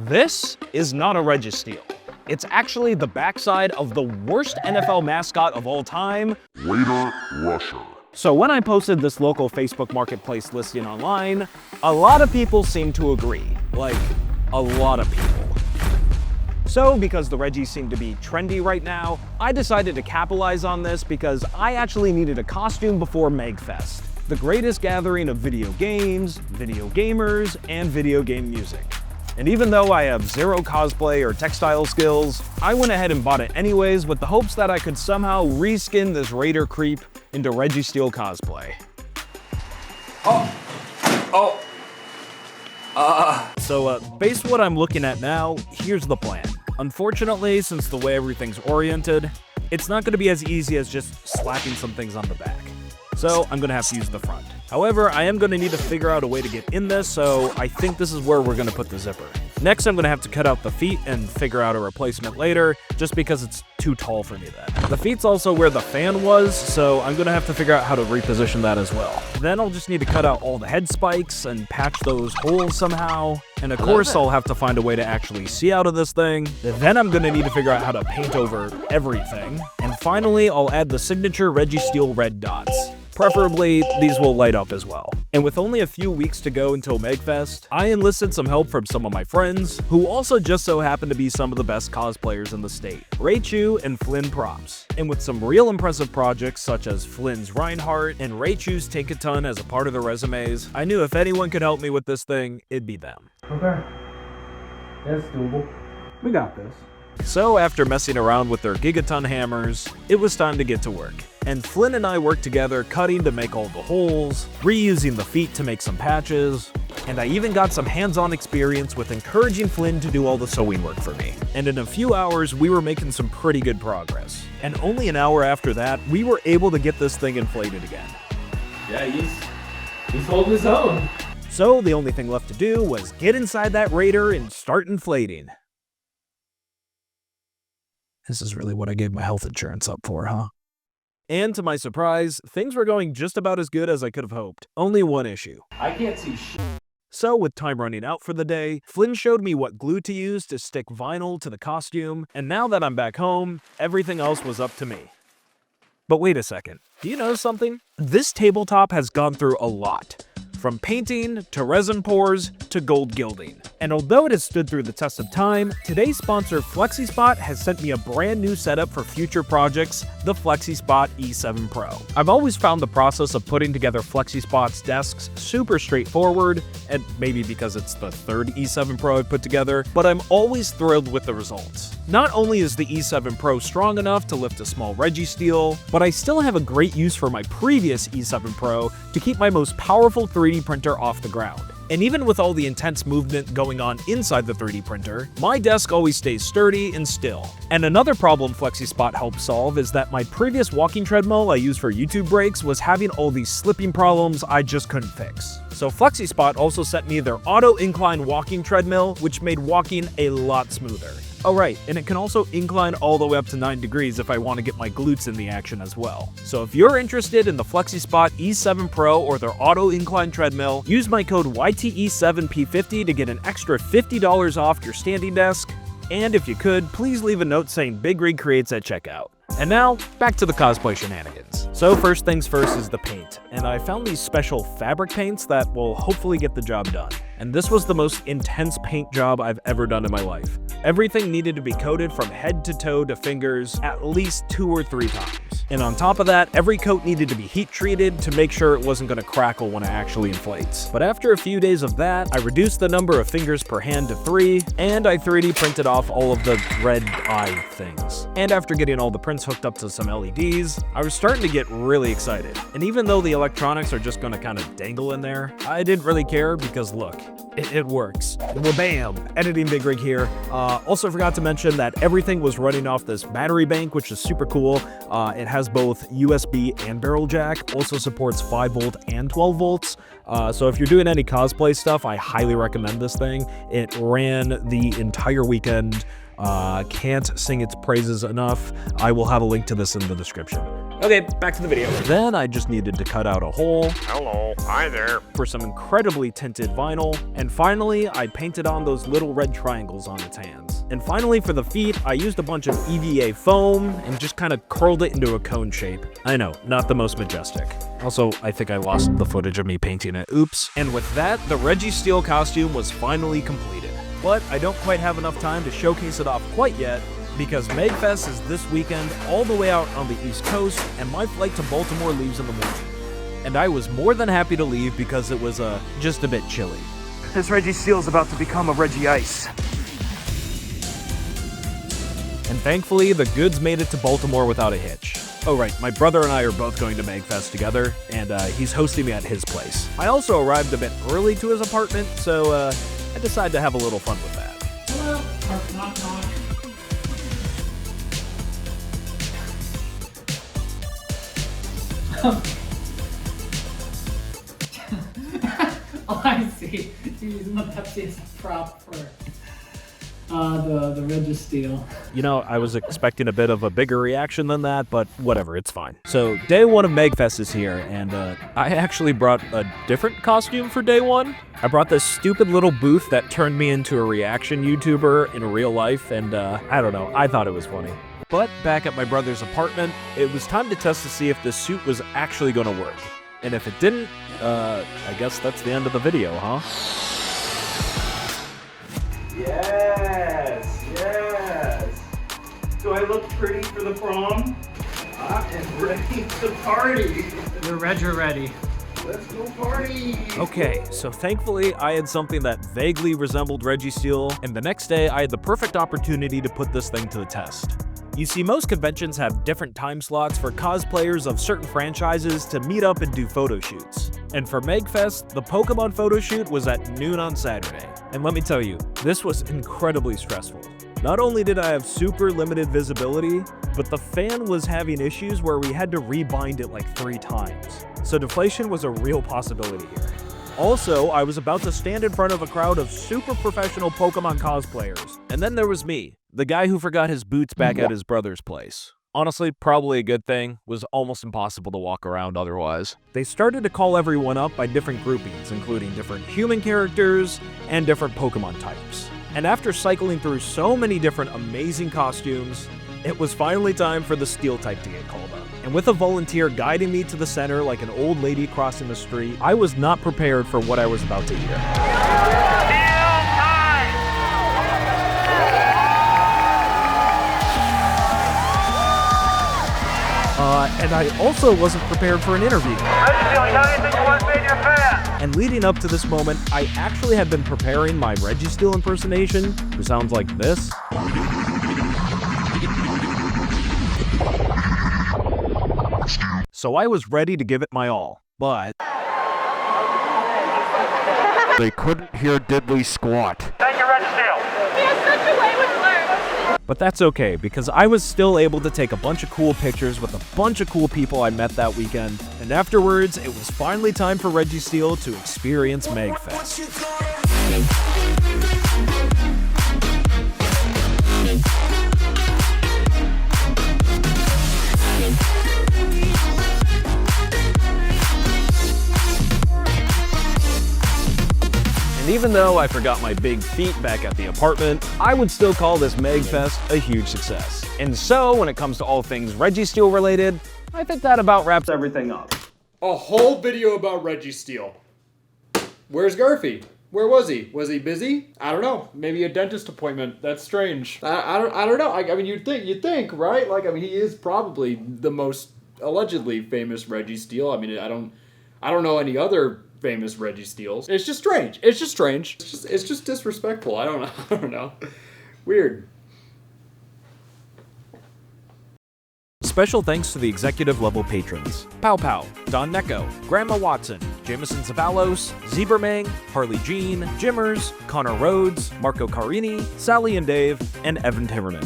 This is not a Registeel. It's actually the backside of the worst NFL mascot of all time, Raider Rusher. So when I posted this local Facebook Marketplace listing online, a lot of people seemed to agree. Like, a lot of people. So because the Reggies seem to be trendy right now, I decided to capitalize on this because I actually needed a costume before MAGFest, the greatest gathering of video games, video gamers, and video game music. And even though I have zero cosplay or textile skills, I went ahead and bought it anyways with the hopes that I could somehow reskin this Raider creep into Registeel cosplay. So based on what I'm looking at now, here's the plan. Unfortunately, since the way everything's oriented, it's not going to be as easy as just slapping some things on the back. So I'm going to have to use the front. However, I am going to need to figure out a way to get in this, so I think this is where we're going to put the zipper. Next, I'm going to have to cut out the feet and figure out a replacement later, just because it's too tall for me then. The feet's also where the fan was, so I'm going to have to figure out how to reposition that as well. Then I'll just need to cut out all the head spikes and patch those holes somehow. And of course, I'll have to find a way to actually see out of this thing. Then I'm going to need to figure out how to paint over everything. And finally, I'll add the signature Registeel red dots. Preferably, these will light up as well. And with only a few weeks to go until MAGFest, I enlisted some help from some of my friends, who also just so happen to be some of the best cosplayers in the state, Raichu and Flynn Props. And with some real impressive projects such as Flynn's Reinhardt and Raichu's Tinkaton as a part of their resumes, I knew if anyone could help me with this thing, it'd be them. Okay. That's doable. We got this. So after messing around with their Gigaton hammers, it was time to get to work. And Flynn and I worked together cutting to make all the holes, reusing the feet to make some patches, and I even got some hands-on experience with encouraging Flynn to do all the sewing work for me. And in a few hours, we were making some pretty good progress. And only an hour after that, we were able to get this thing inflated again. Yeah, he's holding his own. So the only thing left to do was get inside that Raider and start inflating. This is really what I gave my health insurance up for, huh? And to my surprise, things were going just about as good as I could have hoped. Only one issue. I can't see shit. So with time running out for the day, Flynn showed me what glue to use to stick vinyl to the costume, and now that I'm back home, everything else was up to me. But wait a second, do you know something? This tabletop has gone through a lot. From painting, to resin pours, to gold gilding. And although it has stood through the test of time, today's sponsor FlexiSpot has sent me a brand new setup for future projects, the FlexiSpot E7Pro. I've always found the process of putting together FlexiSpot's desks super straightforward, and maybe because it's the third E7 Pro I've put together, but I'm always thrilled with the results. Not only is the E7 Pro strong enough to lift a small Registeel, but I still have a great use for my previous E7 Pro to keep my most powerful 3D printer off the ground. And even with all the intense movement going on inside the 3D printer, my desk always stays sturdy and still. And another problem FlexiSpot helped solve is that my previous walking treadmill I used for YouTube breaks was having all these slipping problems I just couldn't fix. So FlexiSpot also sent me their auto incline walking treadmill, which made walking a lot smoother. Oh right, and it can also incline all the way up to 9 degrees if I want to get my glutes in the action as well. So if you're interested in the FlexiSpot E7 Pro or their auto incline treadmill, use my code YTE7P50 to get an extra $50 off your standing desk. And if you could, please leave a note saying BigRig Creates at checkout. And now, back to the cosplay shenanigans. So first things first is the paint, and I found these special fabric paints that will hopefully get the job done. And this was the most intense paint job I've ever done in my life. Everything needed to be coated from head to toe to fingers at least 2 or 3 times. And on top of that, every coat needed to be heat treated to make sure it wasn't going to crackle when it actually inflates. But after a few days of that, I reduced the number of fingers per hand to 3, and I 3D printed off all of the red eye things. And after getting all the prints hooked up to some LEDs, I was starting to get really excited. And even though the electronics are just going to kind of dangle in there, I didn't really care because look, it works. Well, bam! Editing BigRig here. Also forgot to mention that everything was running off this battery bank, which is super cool. It has both USB and barrel jack, also supports 5 volt and 12 volts. So if you're doing any cosplay stuff, I highly recommend this thing. It ran the entire weekend. Can't sing its praises enough. I will have a link to this in the description. Okay, back to the video. Then I just needed to cut out a hole. Hello. Hi there. For some incredibly tinted vinyl. And finally, I painted on those little red triangles on its hands. And finally, for the feet, I used a bunch of EVA foam and just kind of curled it into a cone shape. I know, not the most majestic. Also, I think I lost the footage of me painting it. Oops. And with that, the Registeel costume was finally completed. But I don't quite have enough time to showcase it off quite yet, because MAGFest is this weekend all the way out on the East Coast, and my flight to Baltimore leaves in the morning. And I was more than happy to leave because it was just a bit chilly. This Registeel's about to become a Reggie Ice. And thankfully, the goods made it to Baltimore without a hitch. Oh right, my brother and I are both going to MAGFest together, and he's hosting me at his place. I also arrived a bit early to his apartment, so I decided to have a little fun with that. Hello. Knock, knock. Oh, I see. You're using the Pepsi as a prop for the Registeel. You know, I was expecting a bit of a bigger reaction than that, but whatever, it's fine. So, day one of MAGFest is here, and I actually brought a different costume for day one. I brought this stupid little booth that turned me into a reaction YouTuber in real life, and I don't know, I thought it was funny. But back at my brother's apartment, it was time to test to see if this suit was actually gonna work. And if it didn't, I guess that's the end of the video, huh? Yes, yes. Do I look pretty for the prom? I am ready to party. You're ready. Let's go party. Okay, so thankfully I had something that vaguely resembled Registeel, and the next day I had the perfect opportunity to put this thing to the test. You see, most conventions have different time slots for cosplayers of certain franchises to meet up and do photo shoots. And for MAGFest, the Pokémon photo shoot was at noon on Saturday. And let me tell you, this was incredibly stressful. Not only did I have super limited visibility, but the fan was having issues where we had to rebind it like 3 times. So deflation was a real possibility here. Also, I was about to stand in front of a crowd of super professional Pokémon cosplayers. And then there was me, the guy who forgot his boots back at his brother's place. Honestly, probably a good thing. Was almost impossible to walk around otherwise. They started to call everyone up by different groupings, including different human characters and different Pokémon types. And after cycling through so many different amazing costumes, it was finally time for the Steel type to get called up. And with a volunteer guiding me to the center like an old lady crossing the street, I was not prepared for what I was about to hear. And I also wasn't prepared for an interview. And leading up to this moment, I actually had been preparing my Registeel impersonation, who sounds like this. So I was ready to give it my all, but they couldn't hear diddly squat. Thank you, Registeel. He has such a way with words. But that's okay, because I was still able to take a bunch of cool pictures with a bunch of cool people I met that weekend, and afterwards, it was finally time for Registeel to experience MAGFest. And even though I forgot my big feet back at the apartment, I would still call this MAGFest a huge success. And so, when it comes to all things Registeel related, I think that about wraps everything up. A whole video about Registeel. Where's Gurphy? Where was he? Was he busy? I don't know. Maybe a dentist appointment. That's strange. I don't know. I mean, you'd think, right? Like, I mean, he is probably the most allegedly famous Registeel. I mean, I don't know any other famous Registeels. It's just strange. It's just disrespectful. I don't know. Weird. Special thanks to the executive level patrons: Pow Pow, Don Necco, Grandma Watson, Jameson Zavalos, Zebermang, Harley Jean, Jimmers, Connor Rhodes, Marco Carini, Sally and Dave, and Evan Timmerman.